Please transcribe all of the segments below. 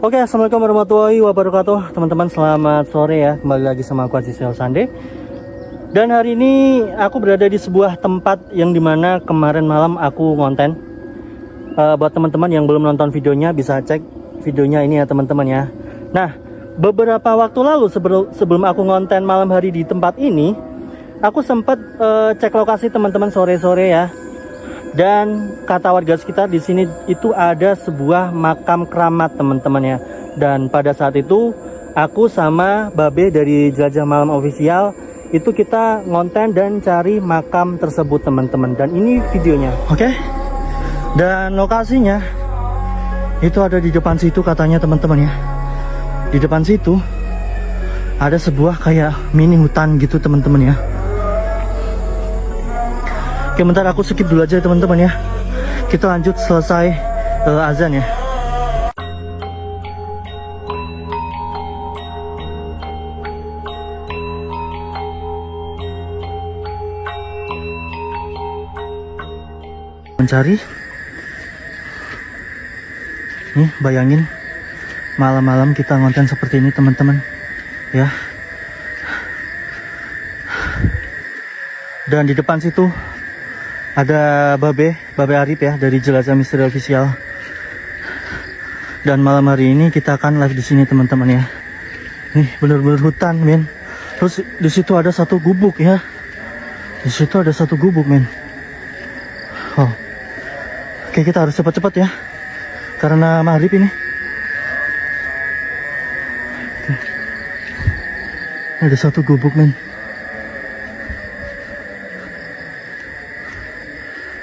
Oke, assalamualaikum warahmatullahi wabarakatuh. Teman-teman, selamat sore ya. Kembali lagi sama aku Aziz Sande. Dan hari ini aku berada di sebuah tempat yang dimana kemarin malam aku ngonten. Buat teman-teman yang belum nonton videonya, bisa cek videonya ini ya teman-teman ya. Nah, beberapa waktu lalu sebelum aku ngonten malam hari di tempat ini, aku sempat cek lokasi teman-teman sore-sore ya. Dan kata warga sekitar di sini itu ada sebuah makam keramat teman-teman ya. Dan pada saat itu aku sama Babe dari Jelajah Malam Official itu kita ngonten dan cari makam tersebut teman-teman. Dan ini videonya, oke? Dan lokasinya itu ada di depan situ katanya teman-teman ya. Di depan situ ada sebuah kayak mini hutan gitu teman-teman ya. Oke, bentar aku skip dulu aja teman-teman ya. Kita lanjut selesai azan ya. Mencari. Nih, bayangin malam-malam kita ngonten seperti ini teman-teman ya. Dan di depan situ ada Babe Arif ya dari Jelajah Misteri Official. Dan malam hari ini kita akan live di sini teman-teman ya. Nih bener-bener hutan men. Terus di situ ada satu gubuk ya. Di situ ada satu gubuk men. Oh. Oke, kita harus cepat-cepat ya. Karena maghrib ini. Oke. Ada satu gubuk men.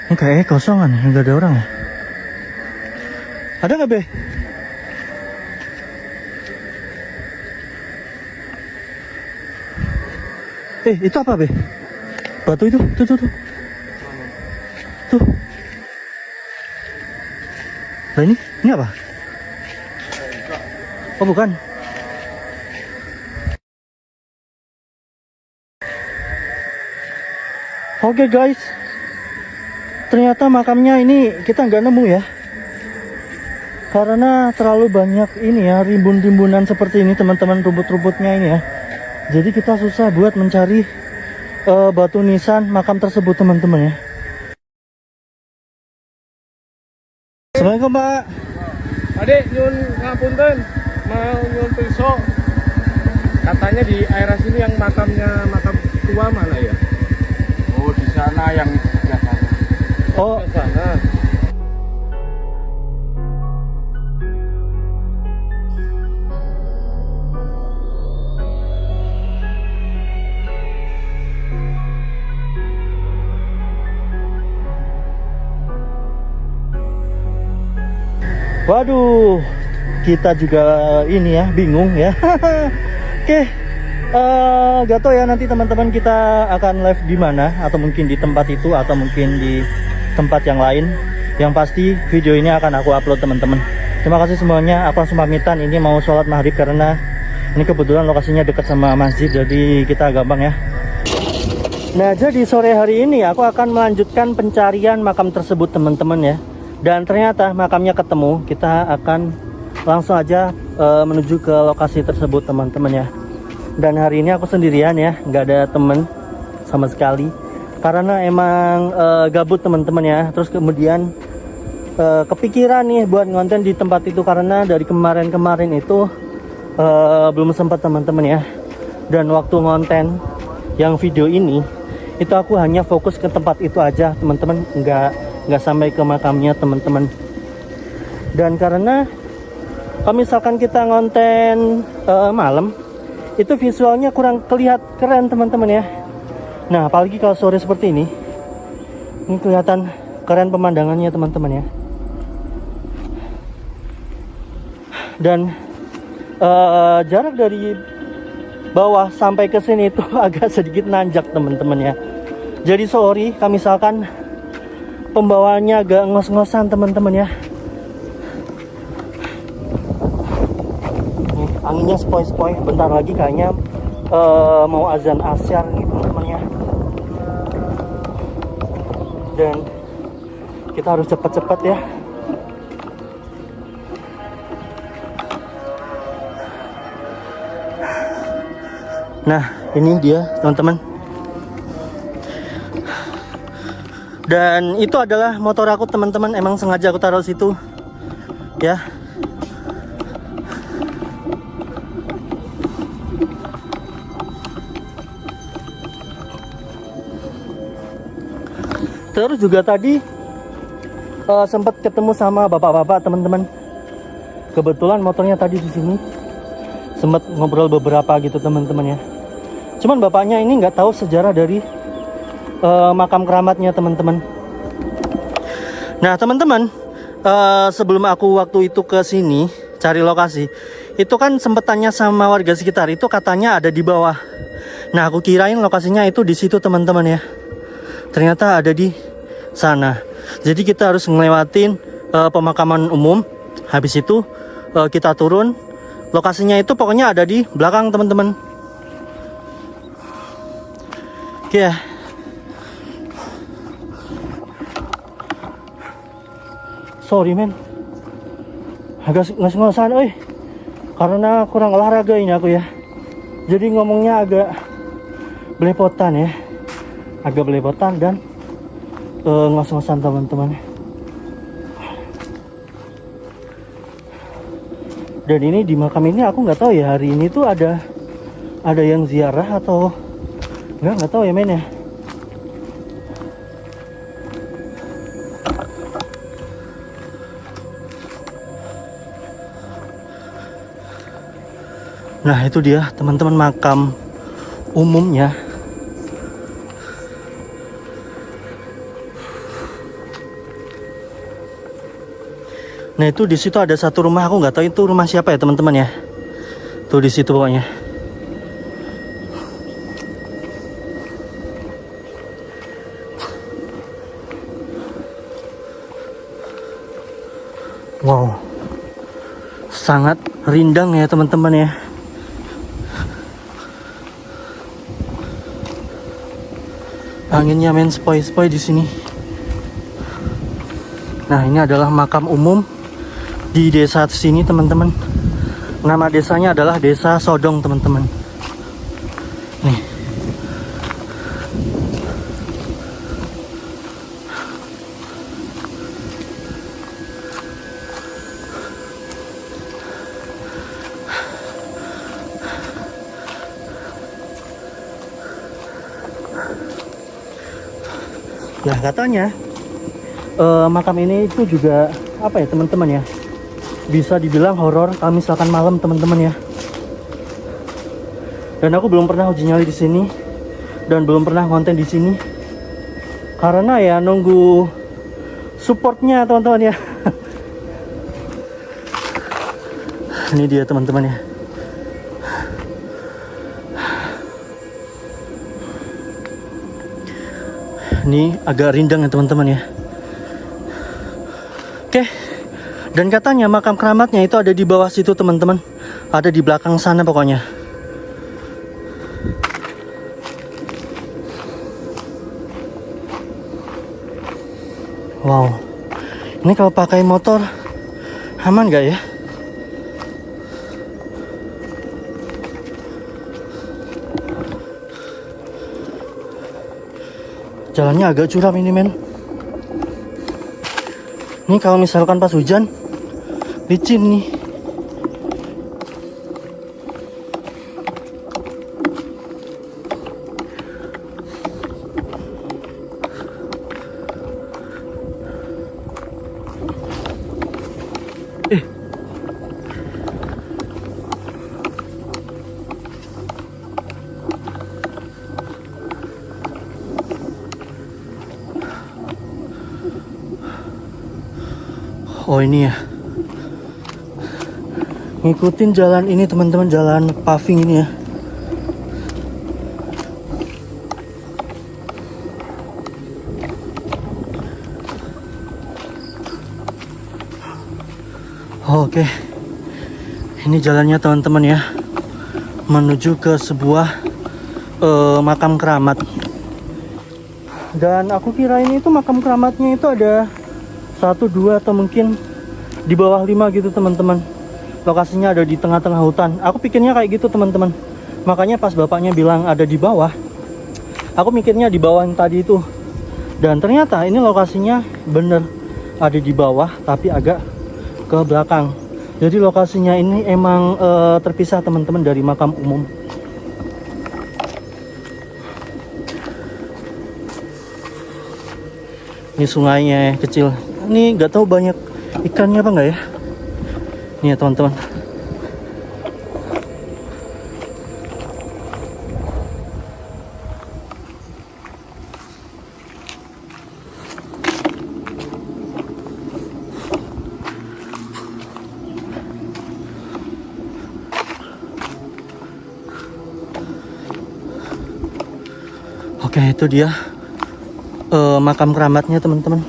Ini kayaknya kosongan ya, nggak ada orang ya. Ada nggak Be? Itu apa Be? Batu itu, tuh. Tuh. Nah ini apa? Oh bukan. Oke guys. Ternyata makamnya ini kita nggak nemu ya, karena terlalu banyak ini ya, rimbun-rimbunan seperti ini teman-teman, rumput-rumputnya ini ya. Jadi kita susah buat mencari batu nisan makam tersebut teman-teman ya. Assalamualaikum Pak. Adik nyun ngapunten, mau nyun pisau. Katanya di area sini yang makam tua mana ya? Oh di sana yang sebelah sana. Oh, sana. waduh, kita juga ini ya, bingung ya. Oke, gak tau ya nanti teman-teman kita akan live di mana, atau mungkin di tempat itu, atau mungkin di tempat yang lain. Yang pasti video ini akan aku upload teman-teman. Terima kasih semuanya. Aku langsung pamitan, ini mau sholat maghrib karena ini kebetulan lokasinya dekat sama masjid, jadi kita gampang ya. Nah, jadi sore hari ini aku akan melanjutkan pencarian makam tersebut teman-teman ya. Dan ternyata makamnya ketemu. Kita akan langsung aja menuju ke lokasi tersebut teman-teman ya. Dan hari ini aku sendirian ya, nggak ada temen sama sekali. Karena emang gabut teman-teman ya. Terus kemudian kepikiran nih buat ngonten di tempat itu, karena dari kemarin itu belum sempat teman-teman ya. Dan waktu ngonten yang video ini itu aku hanya fokus ke tempat itu aja teman-teman, nggak sampai ke makamnya teman-teman. Dan karena kalau misalkan kita ngonten malam itu visualnya kurang keren teman-teman ya. Nah, apalagi kalau sore seperti ini kelihatan keren pemandangannya teman-teman ya. Dan jarak dari bawah sampai ke sini itu agak sedikit nanjak teman-teman ya. Jadi sorry kalau misalkan pembawaannya agak ngos-ngosan teman-teman ya. Nih, anginnya sepoi-sepoi. Bentar lagi kayaknya mau azan asyar nih teman-teman ya. Dan kita harus cepat-cepat ya. Nah, ini dia teman-teman. Dan itu adalah motor aku teman-teman. Emang sengaja aku taruh situ. Ya. Terus juga tadi sempat ketemu sama bapak-bapak teman-teman. Kebetulan motornya tadi di sini. Sempat ngobrol beberapa gitu teman-teman ya. Cuman bapaknya ini nggak tahu sejarah dari makam keramatnya teman-teman. Nah teman-teman, sebelum aku waktu itu ke sini cari lokasi, itu kan sempet tanya sama warga sekitar, itu katanya ada di bawah. Nah aku kirain lokasinya itu di situ teman-teman ya. Ternyata ada di sana. Jadi kita harus ngelewatin pemakaman umum. Habis itu kita turun. Lokasinya itu pokoknya ada di belakang teman-teman. Oke ya. Sorry men, agak ngos-ngosan karena kurang olahraga ini aku ya. Jadi ngomongnya agak belepotan ya. Agak belepotan dan ngos-ngosan teman-teman. Dan ini di makam ini aku nggak tahu ya, hari ini tuh ada yang ziarah atau nggak tahu ya men ya. Nah itu dia teman-teman makam umumnya. Nah itu di situ ada satu rumah, aku nggak tahu itu rumah siapa ya teman-teman ya. Tuh di situ pokoknya. Wow, sangat rindang ya teman-teman ya. Anginnya main sepoi-sepoi di sini. Nah ini adalah makam umum di desa sini teman-teman. Nama desanya adalah Desa Sodong teman-teman. Nih. Nah katanya makam ini itu juga apa ya teman-teman ya, bisa dibilang horor kalau misalkan malam teman-teman ya. Dan aku belum pernah uji nyali di sini dan belum pernah konten di sini karena ya nunggu supportnya teman-teman ya. Ini dia teman-teman ya. Ini agak rindang ya teman-teman ya. Oke. Dan katanya makam keramatnya itu ada di bawah situ teman-teman. Ada di belakang sana pokoknya. Wow. Ini kalau pakai motor aman gak ya? Jalannya agak curam ini men. Ini kalau misalkan pas hujan licin nih. Oh ini ya, ngikutin jalan ini teman-teman, jalan paving ini ya. Oke, ini jalannya teman-teman ya, menuju ke sebuah makam keramat. Dan aku kira ini tuh makam keramatnya itu ada 1, 2 atau mungkin di bawah 5 gitu teman-teman. Lokasinya ada di tengah-tengah hutan. Aku pikirnya kayak gitu teman-teman. Makanya pas bapaknya bilang ada di bawah, aku mikirnya di bawah yang tadi itu. Dan ternyata ini lokasinya bener ada di bawah, tapi agak ke belakang. Jadi lokasinya ini emang terpisah teman-teman dari makam umum. Ini sungainya kecil. Ini nggak tahu banyak ikannya apa nggak ya. Nih ya teman-teman. Oke, itu dia makam keramatnya teman-teman.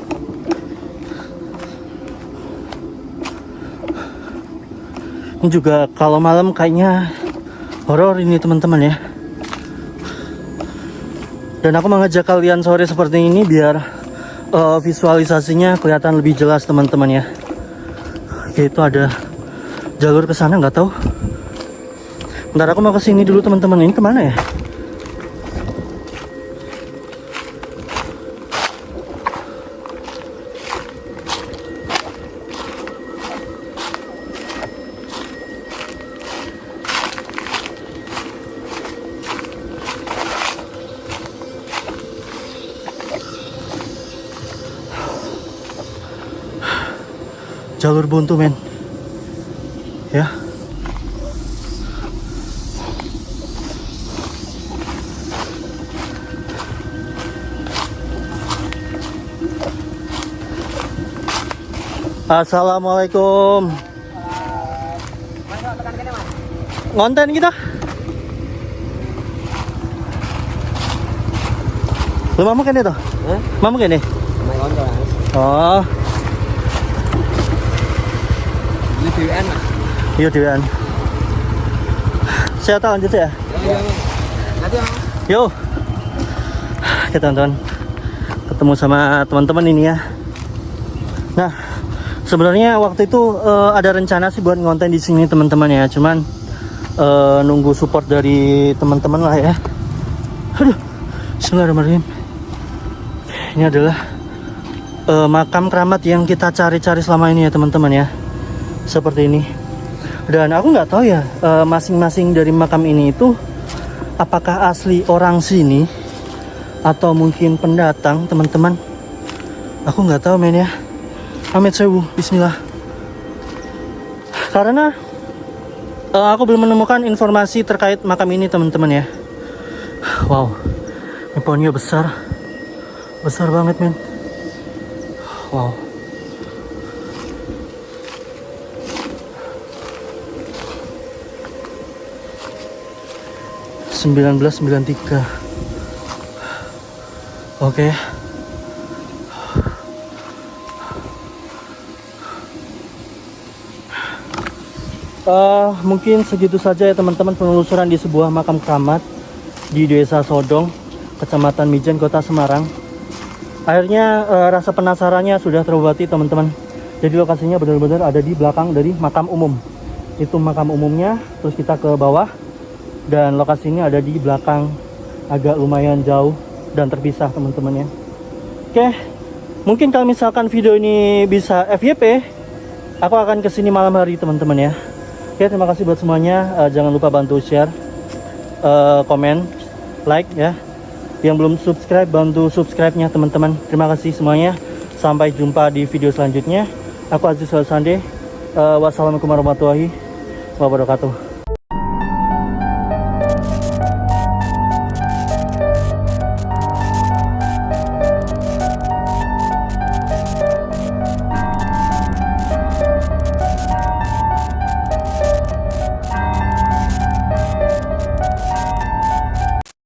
Ini juga kalau malam kayaknya horor ini teman-teman ya. Dan aku mengajak kalian sore seperti ini biar visualisasinya kelihatan lebih jelas teman-teman ya. Oke, itu ada jalur ke sana, nggak tahu. Bentar, aku mau ke sini dulu teman-teman. Ini kemana ya? Jalur buntu men ya. Assalamualaikum. Ngonten kita. Lu mau kene toh? Mau kene? Oh. Ini DWN Mas. Iya DWN. Saya tahu lanjut ya. Nanti Mas. Yo. Oke teman-teman. Ketemu sama teman-teman ini ya. Nah, sebenarnya waktu itu ada rencana sih buat ngonten di sini teman-teman ya. Cuman nunggu support dari teman-teman lah ya. Aduh. Bismillahirrahmanirrahim. Ini adalah makam keramat yang kita cari-cari selama ini ya teman-teman ya. Seperti ini. Dan aku nggak tahu ya masing-masing dari makam ini itu apakah asli orang sini atau mungkin pendatang teman-teman. Aku nggak tahu men ya. Amit sewu, bismillah. Karena aku belum menemukan informasi terkait makam ini teman-teman ya. Wow, ini pohonnya besar banget men. Wow. (1993). Oke. Mungkin segitu saja ya teman-teman penelusuran di sebuah makam keramat di Desa Sodong, Kecamatan Mijen, Kota Semarang. Akhirnya rasa penasarannya sudah terobati teman-teman. Jadi lokasinya benar-benar ada di belakang dari makam umum. Itu makam umumnya, terus kita ke bawah. Dan lokasi ini ada di belakang, agak lumayan jauh dan terpisah teman-teman ya. Oke, mungkin kalau misalkan video ini bisa FYP, aku akan kesini malam hari teman-teman ya. Oke, terima kasih buat semuanya. Jangan lupa bantu share, komen, like ya. Yang belum subscribe, bantu subscribe-nya teman-teman. Terima kasih semuanya. Sampai jumpa di video selanjutnya. Aku Aziz Sande. Wassalamualaikum warahmatullahi wabarakatuh.